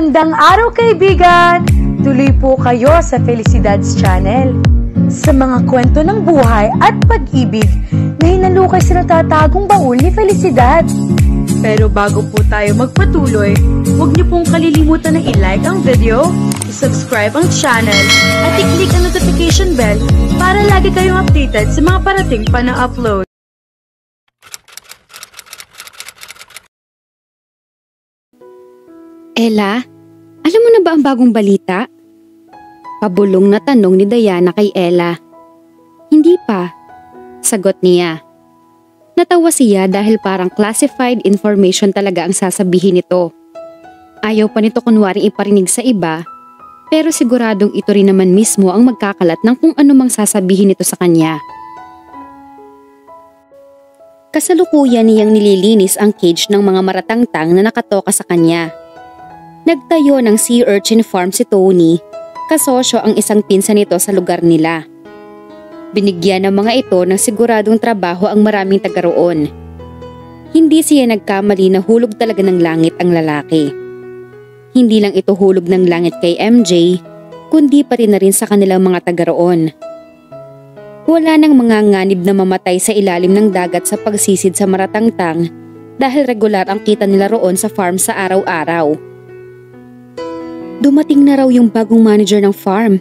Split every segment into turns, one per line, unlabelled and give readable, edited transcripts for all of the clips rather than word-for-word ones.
Magandang araw kaibigan! Tuloy po kayo sa Felicidad's Channel. Sa mga kwento ng buhay at pag-ibig na hinalukay sa natatagong baul ni Felicidad. Pero bago po tayo magpatuloy, huwag niyo pong kalilimutan na i-like ang video, i-subscribe ang channel, at i-click ang notification bell para lagi kayong updated sa mga parating pa na upload.
Ella, alam mo na ba ang bagong balita? Pabulong na tanong ni Diana kay Ella. Hindi pa, sagot niya. Natawa siya dahil parang classified information talaga ang sasabihin nito. Ayaw pa nito kunwaring iparinig sa iba, pero siguradong ito rin naman mismo ang magkakalat ng kung ano mang sasabihin nito sa kanya. Kasalukuyan niyang nililinis ang cage ng mga maratangtang na nakatoka sa kanya. Nagtayo ng sea urchin farm si Tony, kasosyo ang isang pinsan nito sa lugar nila. Binigyan ng mga ito ng siguradong trabaho ang maraming taga roon. Hindi siya nagkamali na hulog talaga ng langit ang lalaki. Hindi lang ito hulog ng langit kay MJ, kundi pati na rin sa kanilang mga taga roon. Wala nang mga nganib na mamatay sa ilalim ng dagat sa pagsisid sa maratangtang dahil regular ang kita nila roon sa farm sa araw-araw. Dumating na raw yung bagong manager ng farm.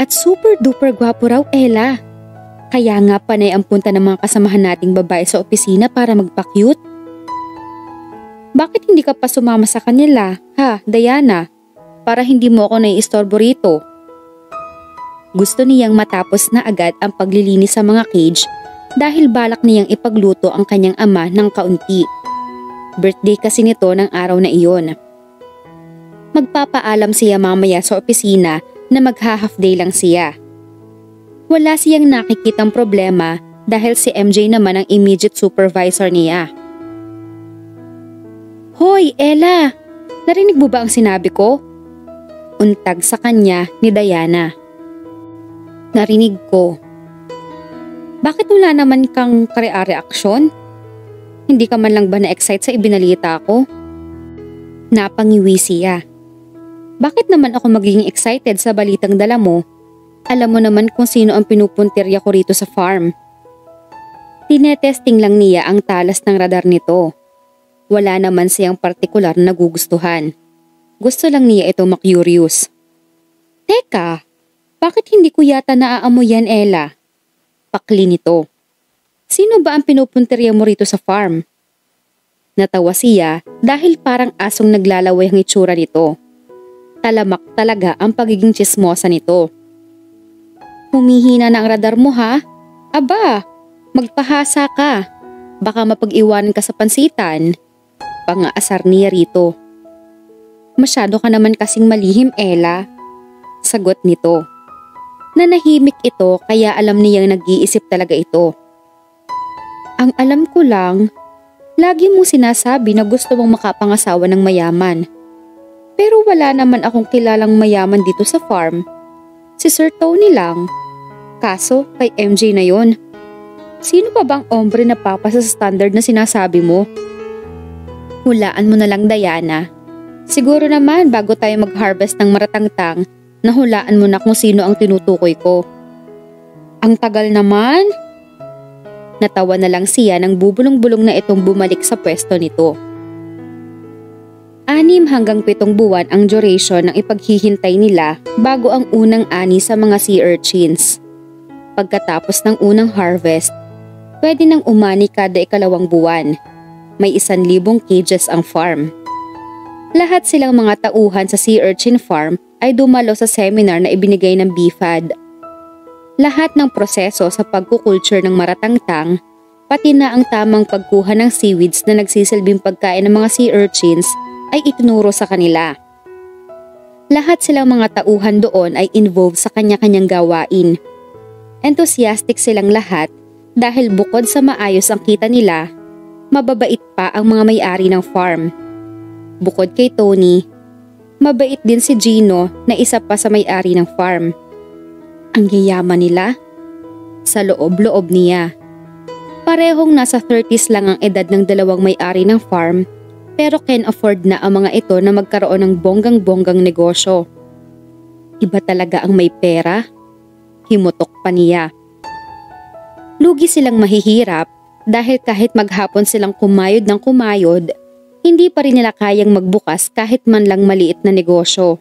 At super duper gwapo raw, Ella. Kaya nga panay ang punta ng mga kasamahan nating babae sa opisina para magpa-cute. Bakit hindi ka pa sumama sa kanila, ha, Diana? Para hindi mo ako naiistorbo rito. Gusto niyang matapos na agad ang paglilinis sa mga cage dahil balak niyang ipagluto ang kanyang ama ng kaunti. Birthday kasi nito ng araw na iyon. Magpapaalam siya mamaya sa opisina na magha-half day lang siya. Wala siyang nakikitang problema dahil si MJ naman ang immediate supervisor niya. Hoy, Ella! Narinig mo ba ang sinabi ko? Untag sa kanya ni Diana. Narinig ko. Bakit wala naman kang reaksyon? Hindi ka man lang ba na-excite sa ibinalita ko? Napangiwi siya. Bakit naman ako magiging excited sa balitang dala mo? Alam mo naman kung sino ang pinupuntirya ko rito sa farm. Tinetesting lang niya ang talas ng radar nito. Wala naman siyang partikular na nagugustuhan. Gusto lang niya ito ma-curious. Teka, bakit hindi ko yata naaamoy yan, Ella? Pakli nito. Sino ba ang pinupuntirya mo rito sa farm? Natawa siya dahil parang asong naglalaway ang itsura nito. Talamak talaga ang pagiging tsismosa nito. Humihina na ang radar mo, ha? Aba, magpahasa ka. Baka mapag-iwanan ka sa pansitan. Pangaasar niya rito. Masyado ka naman kasing malihim, Ella. Sagot nito. Nanahimik ito kaya alam niyang nag-iisip talaga ito. Ang alam ko lang, lagi mong sinasabi na gusto mong makapangasawa ng mayaman. Pero wala naman akong kilalang mayaman dito sa farm. Si Sir Tony lang. Kaso kay MJ na yon. Sino pa bang ombre na papasa sa standard na sinasabi mo? Hulaan mo na lang, Diana. Siguro naman bago tayo mag-harvest ng maratangtang, nahulaan mo na kung sino ang tinutukoy ko. Ang tagal naman. Natawa na lang siya nang bubulong-bulong na itong bumalik sa pwesto nito. 6 hanggang 7 buwan ang duration ng ipaghihintay nila bago ang unang ani sa mga sea urchins. Pagkatapos ng unang harvest, pwede nang umani kada 2 buwan. May 1,000 cages ang farm. Lahat silang mga tauhan sa sea urchin farm ay dumalo sa seminar na ibinigay ng BFAD. Lahat ng proseso sa pagkukulture ng maratangtang, pati na ang tamang pagkuha ng seaweeds na nagsisilbing pagkain ng mga sea urchins ay itinuro sa kanila. Lahat silang mga tauhan doon ay involved sa kanya-kanyang gawain. Enthusiastic silang lahat dahil bukod sa maayos ang kita nila, mababait pa ang mga may-ari ng farm. Bukod kay Tony, mabait din si Gino na isa pa sa may-ari ng farm. Ang yayaman nila? Sa loob-loob niya. Parehong nasa 30s lang ang edad ng dalawang may-ari ng farm, Pero can afford na ang mga ito na magkaroon ng bonggang-bonggang negosyo. Iba talaga ang may pera. Himutok pa niya. Lugi silang mahihirap dahil kahit maghapon silang kumayod ng kumayod, hindi pa rin nila kayang magbukas kahit man lang maliit na negosyo.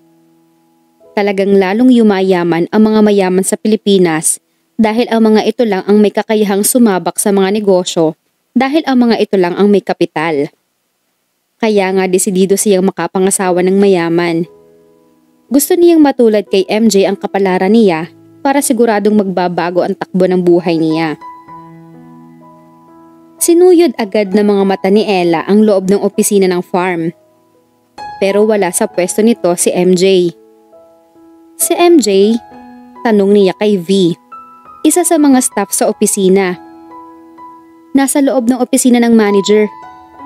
Talagang lalong yumayaman ang mga mayaman sa Pilipinas dahil ang mga ito lang ang may kakayahang sumabak sa mga negosyo dahil ang mga ito lang ang may kapital. Kaya nga desidido siyang makapangasawa ng mayaman. Gusto niyang matulad kay MJ ang kapalaran niya para siguradong magbabago ang takbo ng buhay niya. Sinuyod agad ng mga mata ni Ella ang loob ng opisina ng farm. Pero wala sa pwesto nito si MJ. Si MJ, tanong niya kay V, isa sa mga staff sa opisina. Nasa loob ng opisina ng manager,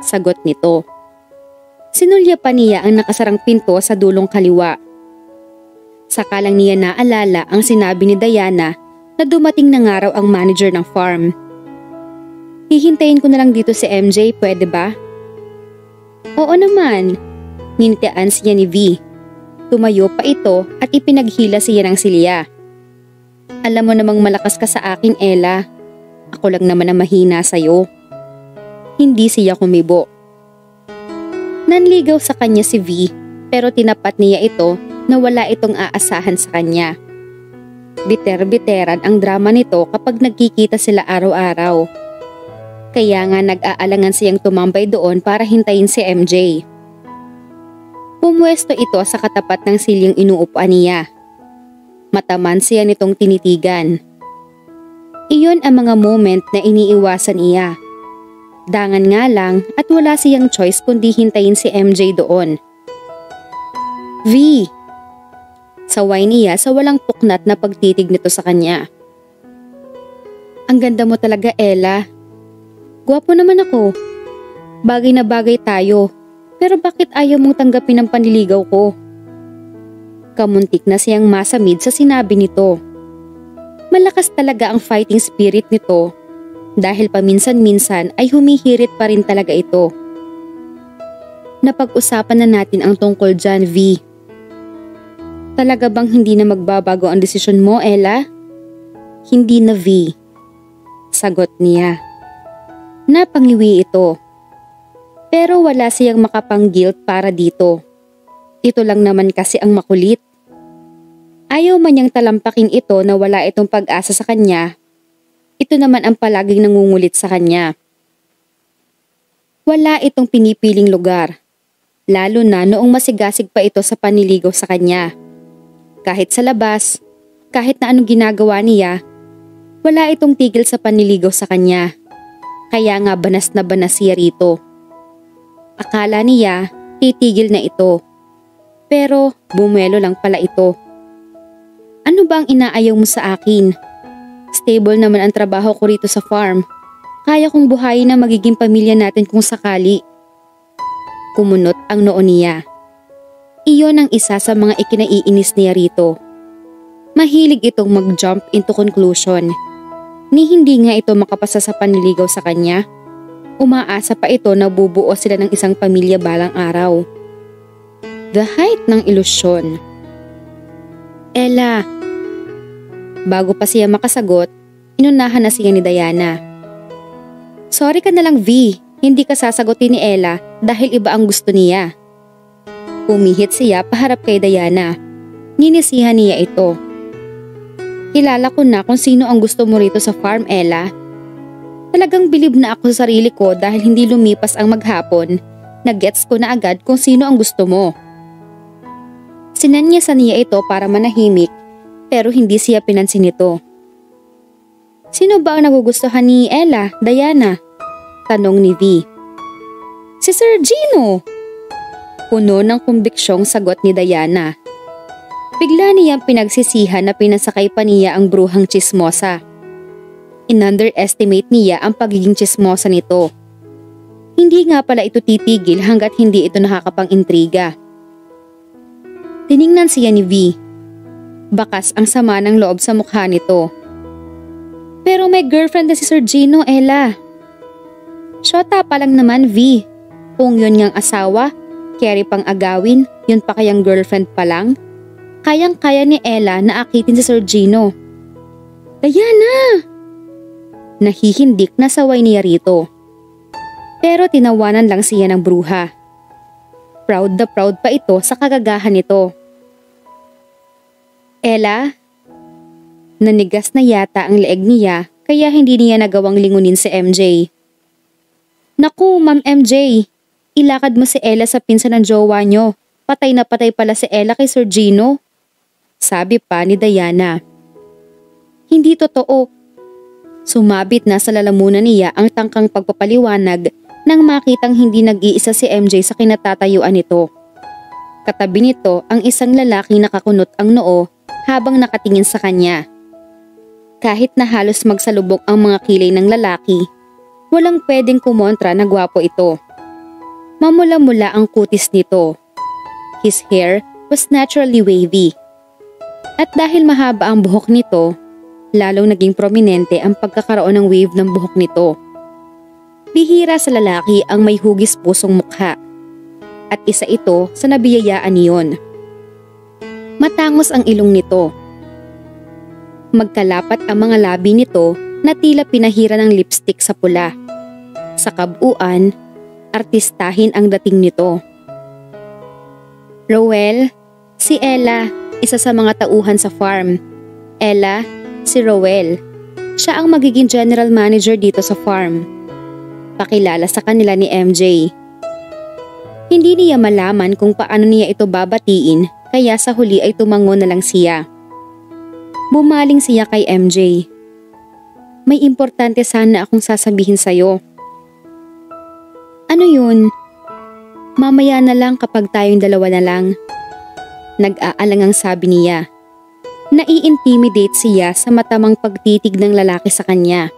sagot nito. Sinulya pa niya ang nakasarang pinto sa dulong kaliwa. Saka lang niya naalala ang sinabi ni Diana na dumating na nga raw ang manager ng farm. Hihintayin ko na lang dito si MJ, pwede ba? Oo naman, nintian siya ni V. Tumayo pa ito at ipinaghila siya ng silya. Alam mo namang malakas ka sa akin, Ella. Ako lang naman ang mahina sa'yo. Hindi siya kumibo. Nanligaw sa kanya si V pero tinapat niya ito na wala itong aasahan sa kanya. Biter-biteran ang drama nito kapag nagkikita sila araw-araw. Kaya nga nag-aalangan siyang tumambay doon para hintayin si MJ. Pumwesto ito sa katapat ng silyang inuupuan niya. Mataman siya nitong tinitigan. Iyon ang mga moment na iniiwasan niya. Dangan nga lang at wala siyang choice kundi hintayin si MJ doon. V! Saway niya sa walang puknat na pagtitig nito sa kanya. Ang ganda mo talaga, Ella. Gwapo naman ako. Bagay na bagay tayo. Pero bakit ayaw mong tanggapin ang panliligaw ko? Kamuntik na siyang masamid sa sinabi nito. Malakas talaga ang fighting spirit nito dahil paminsan-minsan ay humihirit pa rin talaga ito. Napag-usapan na natin ang tungkol dyan, V. Talaga bang hindi na magbabago ang desisyon mo, Ella? Hindi na, V. Sagot niya. Napangiwi ito. Pero wala siyang makapang-guilt para dito. Ito lang naman kasi ang makulit. Ayaw man niyang talampakin ito na wala itong pag-asa sa kanya. Ito naman ang palaging nangungulit sa kanya. Wala itong pinipiling lugar. Lalo na noong masigasig pa ito sa panliligaw sa kanya. Kahit sa labas, kahit na anong ginagawa niya, wala itong tigil sa panliligaw sa kanya. Kaya nga banas na banas siya rito. Akala niya, titigil na ito. Pero bumelo lang pala ito. Ano ba ang inaayaw mo sa akin? Stable naman ang trabaho ko rito sa farm. Kaya kong buhayin na magiging pamilya natin kung sakali. Kumunot ang noo niya. Iyon ang isa sa mga ikinaiinis niya rito. Mahilig itong mag-jump into conclusion. Ni hindi nga ito makapasa sa panliligaw sa kanya. Umaasa pa ito na bubuo sila ng isang pamilya balang araw. The height ng ilusyon. Ella. Bago pa siya makasagot, inunahan na siya ni Diana. Sorry ka na lang, V. Hindi ka sasagutin ni Ella dahil iba ang gusto niya. Umihit siya paharap kay Diana. Ninisihan niya ito. Kilala ko na kung sino ang gusto mo rito sa farm, Ella. Talagang bilib na ako sa sarili ko dahil hindi lumipas ang maghapon. Nag-gets ko na agad kung sino ang gusto mo. Sinanyasan niya ito para manahimik pero hindi siya pinansin nito. Sino ba ang nagugustuhan ni Ella, Diana? Tanong ni V. Si Sir Gino! Puno ng kumbiksyong sagot ni Diana. Bigla niyang pinagsisihan na pinasakay pa niya ang bruhang chismosa. In-underestimate niya ang pagiging chismosa nito. Hindi nga pala ito titigil hanggat hindi ito nakakapang-intriga. Tiningnan siya ni V. Bakas ang sama ng loob sa mukha nito. Pero may girlfriend na si Sir Gino, Ella. Shota pa lang naman, V. Kung yun ngang asawa, carry pang agawin, yun pa kayang girlfriend pa lang? Kayang-kaya ni Ella na akitin si Sir Gino. Diana! Nahihindik na saway niya rito. Pero tinawanan lang siya ng bruha. Proud na proud pa ito sa kagagahan nito. Ella? Nanigas na yata ang leeg niya kaya hindi niya nagawang lingunin si MJ. Naku, Ma'am MJ, ilakad mo si Ella sa pinsan ng jowa nyo. Patay na patay pala si Ella kay Sir Gino. Sabi pa ni Diana. Hindi totoo. Sumabit na sa lalamunan niya ang tangkang pagpapaliwanag nang makitang hindi nag-iisa si MJ sa kinatatayuan nito. Katabi nito ang isang lalaki nakakunot ang noo habang nakatingin sa kanya. Kahit na halos magsalubok ang mga kilay ng lalaki, walang pwedeng kumontra na gwapo ito. Mamula-mula ang kutis nito. His hair was naturally wavy. At dahil mahaba ang buhok nito, lalong naging prominente ang pagkakaroon ng wave ng buhok nito. Bihira sa lalaki ang may hugis pusong mukha. At isa ito sa nabiyayaan niyon. Matangos ang ilong nito. Magkalapat ang mga labi nito na tila pinahira ng lipstick sa pula. Sa kabuuan, artistahin ang dating nito. Rowel, si Ella, isa sa mga tauhan sa farm. Ella, si Rowel. Siya ang magiging general manager dito sa farm. Pakilala sa kanila ni MJ. Hindi niya malaman kung paano niya ito babatiin kaya sa huli ay tumango na lang siya. Bumaling siya kay MJ. May importante sana akong sasabihin sa'yo. Ano yun? Mamaya na lang kapag tayong dalawa na lang. Nag-aalangang sabi niya. Nai-intimidate siya sa matamang pagtitig ng lalaki sa kanya.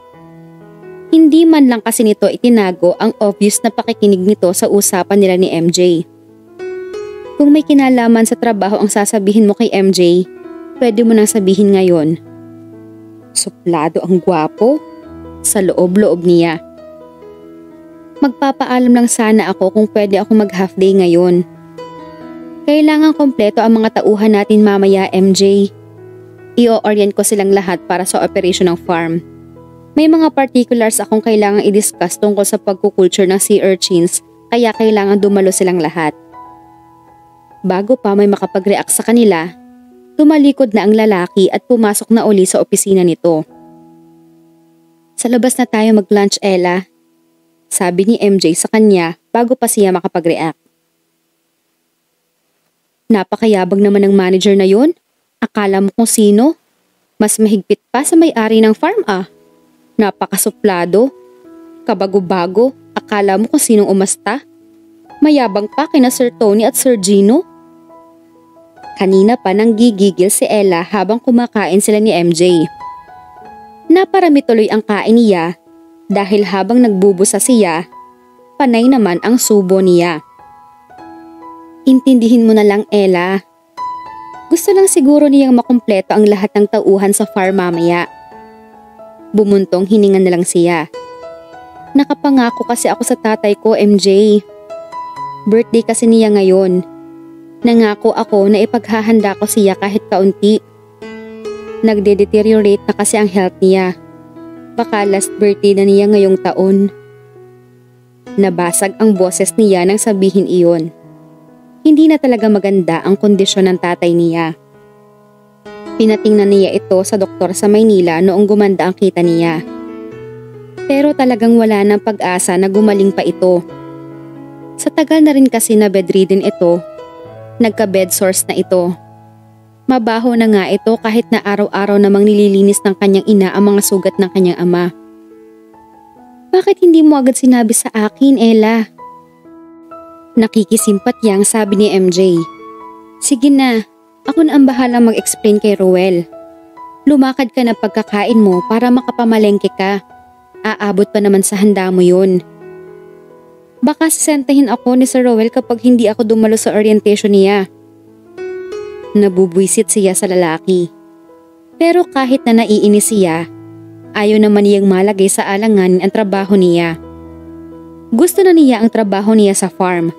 Hindi man lang kasi nito itinago ang obvious na pakikinig nito sa usapan nila ni MJ. Kung may kinalaman sa trabaho ang sasabihin mo kay MJ, pwede mo nang sabihin ngayon. Suplado ang gwapo? Sa loob-loob niya. Magpapaalam lang sana ako kung pwede ako mag-half day ngayon. Kailangan kompleto ang mga tauhan natin mamaya, MJ. I-orient ko silang lahat para sa operasyon ng farm. May mga particulars akong kailangang i-discuss tungkol sa pagkukulture ng sea urchins kaya kailangan dumalo silang lahat. Bago pa may makapag-react sa kanila, tumalikod na ang lalaki at pumasok na uli sa opisina nito. Sa labas na tayo mag-lunch, Ella. Sabi ni MJ sa kanya bago pa siya makapag-react. Napakayabang naman ng manager na yon. Akala mo kung sino? Mas mahigpit pa sa may-ari ng farm Napakasuplado. Kabago-bago. Akala mo kung sinong umasta? Mayabang pa kina Sir Tony at Sir Gino? Kanina pa nang gigigil si Ella habang kumakain sila ni MJ. Naparami tuloy ang kain niya dahil habang nagbubusa siya, panay naman ang subo niya. Intindihin mo na lang, Ella. Gusto lang siguro niyang makumpleto ang lahat ng tauhan sa farm mamaya. Bumuntong hininga na lang siya. Nakapangako kasi ako sa tatay ko, MJ. Birthday kasi niya ngayon. Nangako ako na ipaghahanda ko siya kahit kaunti. Nagde-deteriorate na kasi ang health niya. Baka last birthday na niya ngayong taon. Nabasag ang boses niya nang sabihin iyon. Hindi na talaga maganda ang kondisyon ng tatay niya. Pinatingnan niya ito sa doktor sa Maynila noong gumanda ang kita niya. Pero talagang wala ng pag-asa na gumaling pa ito. Sa tagal na rin kasi na bedridden ito, nagka-bed sores na ito. Mabaho na nga ito kahit na araw-araw namang nililinis ng kanyang ina ang mga sugat ng kanyang ama. Bakit hindi mo agad sinabi sa akin, Ella? Nakikisimpatyang sabi ni MJ. Sige na, ako na ang bahala mag-explain kay Rowel. Lumakad ka na pagkakain mo para makapamalengke ka. Aabot pa naman sa handa mo yun. Baka sasentahin ako ni Sir Rowel kapag hindi ako dumalo sa orientation niya. Nabubwisit siya sa lalaki. Pero kahit na naiinis siya, ayaw naman niyang malagay sa alanganin ang trabaho niya. Gusto na niya ang trabaho niya sa farm.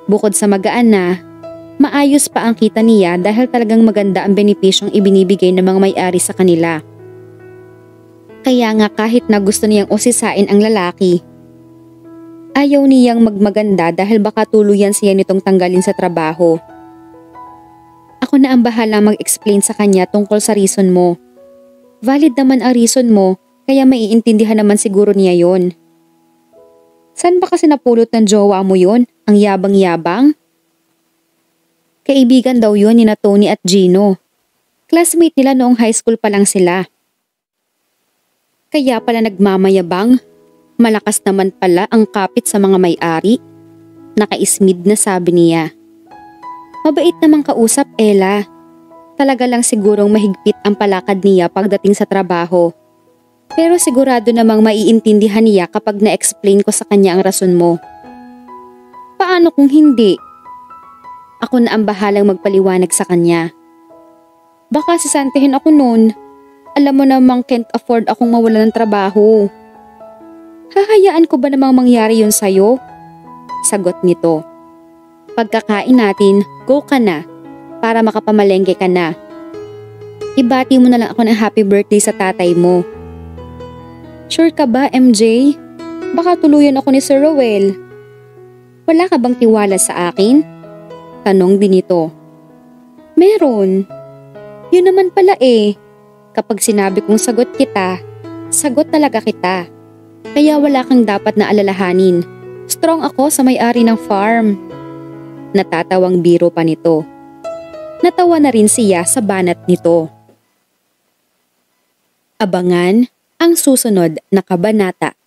Bukod sa magaan na, maayos pa ang kita niya dahil talagang maganda ang benepisyong ibinibigay ng mga may-ari sa kanila. Kaya nga kahit na gusto niyang usisain ang lalaki, ayaw niyang magmaganda dahil baka tuluyan siya nitong tanggalin sa trabaho. Ako na ang bahala mag-explain sa kanya tungkol sa reason mo. Valid naman ang reason mo, kaya maiintindihan naman siguro niya yon. Saan ba kasi napulot ng jowa mo yon? Ang yabang-yabang? Kaibigan daw yon ni na Tony at Gino. Classmate nila noong high school pa lang sila. Kaya pala nagmamayabang. Malakas naman pala ang kapit sa mga may-ari. Nakaismid na sabi niya. Mabait namang kausap, Ella. Talaga lang sigurong mahigpit ang palakad niya pagdating sa trabaho. Pero sigurado namang maiintindihan niya kapag na-explain ko sa kanya ang rason mo. Paano kung hindi? Ako na ang bahalang magpaliwanag sa kanya. Baka sisantihin ako noon. Alam mo namang can't afford akong mawalan ng trabaho. Hahayaan ko ba namang mangyari yun sa'yo? Sagot nito. Pagkakain natin, go ka na para makapamalengke ka na. Ibati mo na lang ako ng happy birthday sa tatay mo. Sure ka ba, MJ? Baka tuluyan ako ni Sir Rowell. Wala ka bang tiwala sa akin? Tanong din ito. Meron. Yun naman pala eh. Kapag sinabi kong sagot kita, sagot talaga kita. Kaya wala kang dapat na alalahanin. Strong ako sa may-ari ng farm. Natatawang biro pa nito. Natawa na rin siya sa banat nito. Abangan ang susunod na kabanata.